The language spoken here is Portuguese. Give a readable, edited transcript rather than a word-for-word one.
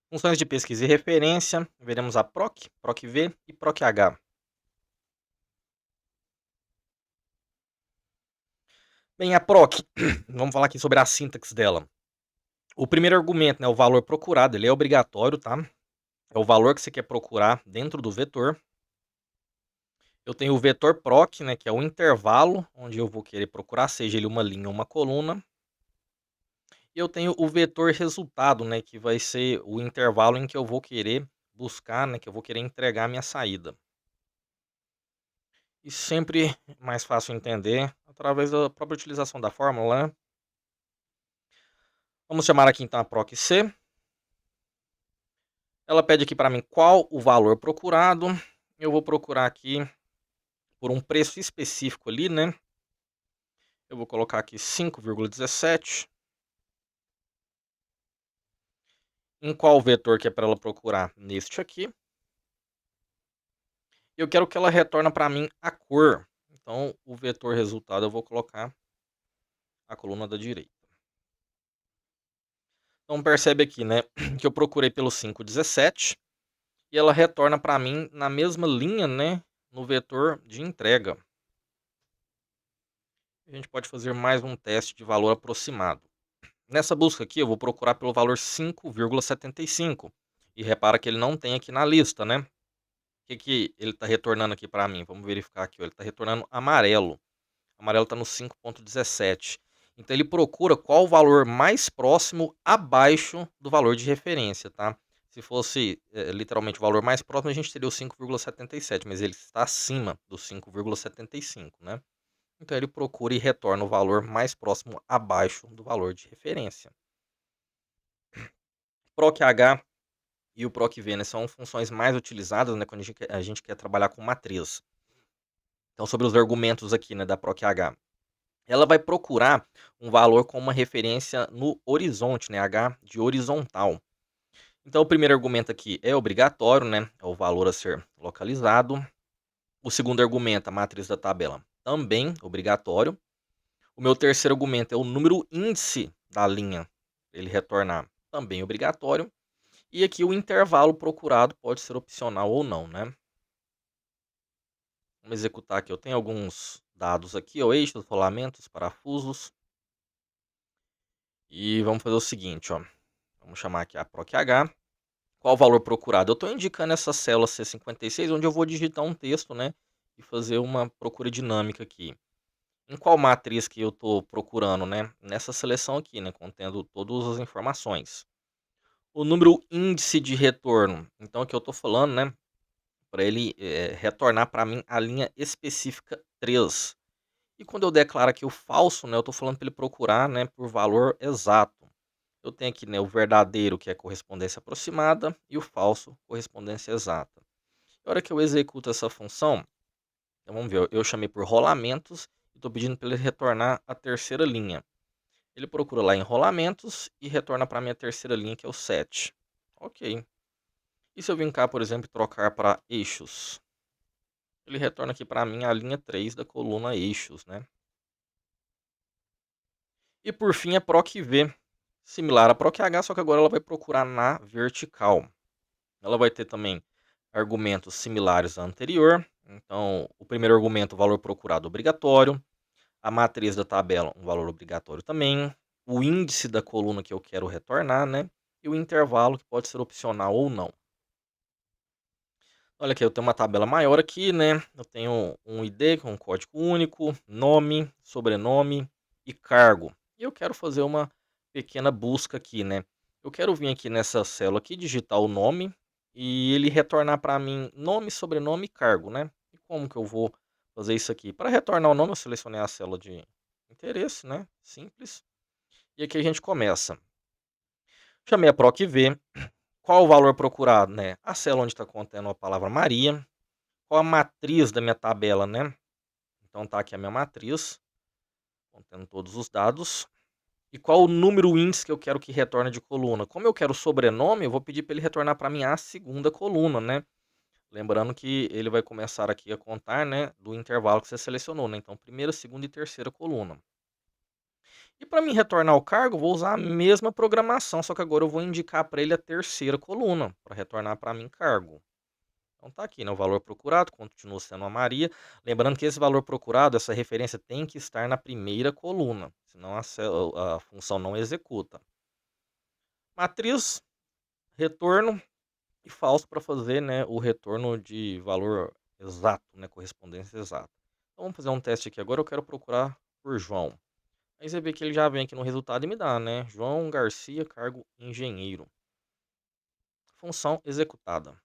Funções de pesquisa e referência, veremos a PROC, PROC-V e PROC-H. Bem, a PROC, vamos falar aqui sobre a sintaxe dela. O primeiro argumento, né, o valor procurado, ele é obrigatório, tá? É o valor que você quer procurar dentro do vetor. Eu tenho o vetor PROC, né, que é o intervalo onde eu vou querer procurar, seja ele uma linha ou uma coluna. E eu tenho o vetor resultado, né, que vai ser o intervalo em que eu vou querer buscar, né, que eu vou querer entregar a minha saída. E sempre mais fácil entender através da própria utilização da fórmula, né? Vamos chamar aqui então a PROC C. Ela pede aqui para mim qual o valor procurado. Eu vou procurar aqui por um preço específico ali, né? Eu vou colocar aqui 5,17. Em qual vetor que é para ela procurar? Neste aqui. Eu quero que ela retorne para mim a cor. Então, o vetor resultado eu vou colocar a coluna da direita. Então, percebe aqui, né, que eu procurei pelo 5,17 e ela retorna para mim na mesma linha, né, no vetor de entrega. A gente pode fazer mais um teste de valor aproximado. Nessa busca aqui, eu vou procurar pelo valor 5,75. E repara que ele não tem aqui na lista, né? O que ele está retornando aqui para mim? Vamos verificar aqui. Ele está retornando amarelo. O amarelo está no 5,17. Então, ele procura qual o valor mais próximo abaixo do valor de referência, tá? Se fosse literalmente o valor mais próximo, a gente teria o 5,77, mas ele está acima do 5,75, né? Então, ele procura e retorna o valor mais próximo abaixo do valor de referência. PROC-H e o PROC-V, né, são funções mais utilizadas, né, quando a gente quer trabalhar com matriz. Então, sobre os argumentos aqui, né, da PROC-H. Ela vai procurar um valor com uma referência no horizonte, né, H de horizontal. Então, o primeiro argumento aqui é obrigatório, né, é o valor a ser localizado. O segundo argumento, a matriz da tabela, também obrigatório. O meu terceiro argumento é o número índice da linha, ele retornar, também obrigatório. E aqui o intervalo procurado pode ser opcional ou não, né? Vamos executar aqui. Eu tenho alguns dados aqui, ó, eixos, rolamentos, parafusos. E vamos fazer o seguinte, ó. Vamos chamar aqui a PROC-H. Qual o valor procurado? Eu estou indicando essa célula C56, onde eu vou digitar um texto, né? E fazer uma procura dinâmica aqui. Em qual matriz que eu estou procurando, né? Nessa seleção aqui, né? Contendo todas as informações. O número índice de retorno. Então, aqui eu estou falando, né? Para ele retornar para mim a linha específica 3. E quando eu declaro aqui o falso, né? Eu estou falando para ele procurar, né? Por valor exato. Eu tenho aqui, né, o verdadeiro, que é correspondência aproximada, e o falso, correspondência exata. Na hora que eu executo essa função, então vamos ver, eu chamei por rolamentos e estou pedindo para ele retornar a terceira linha. Ele procura lá em rolamentos e retorna para a minha terceira linha, que é o 7. Ok. E se eu vim cá, por exemplo, e trocar para eixos? Ele retorna aqui para mim a linha 3 da coluna eixos, né? E por fim a PROC-V, similar à PROC-H, só que agora ela vai procurar na vertical. Ela vai ter também argumentos similares à anterior. Então, o primeiro argumento, o valor procurado obrigatório. A matriz da tabela, um valor obrigatório também. O índice da coluna que eu quero retornar, né? E o intervalo, que pode ser opcional ou não. Olha aqui, eu tenho uma tabela maior aqui, né? Eu tenho um ID com um código único, nome, sobrenome e cargo. E eu quero fazer uma pequena busca aqui, né? Eu quero vir aqui nessa célula aqui, digitar o nome e ele retornar para mim nome, sobrenome e cargo, né? E como que eu vou fazer isso aqui? Para retornar o nome, eu selecionei a célula de interesse, né? Simples. E aqui a gente começa. Chamei a PROC-V. Qual o valor procurado, né? A célula onde está contendo a palavra Maria. Qual a matriz da minha tabela, né? Então tá aqui a minha matriz, contendo todos os dados. E qual o número índice que eu quero que retorne de coluna? Como eu quero sobrenome, eu vou pedir para ele retornar para mim a segunda coluna, né? Lembrando que ele vai começar aqui a contar, né, do intervalo que você selecionou, né? Então, primeira, segunda e terceira coluna. E para mim retornar o cargo, vou usar a mesma programação, só que agora eu vou indicar para ele a terceira coluna, para retornar para mim cargo. Então tá aqui, né, o valor procurado continua sendo a Maria. Lembrando que esse valor procurado, essa referência tem que estar na primeira coluna, senão a função não executa. Matriz, retorno e falso para fazer, né, o retorno de valor exato, né, correspondência exata. Então vamos fazer um teste aqui agora, eu quero procurar por João. Aí você vê que ele já vem aqui no resultado e me dá, né, João Garcia, cargo engenheiro. Função executada.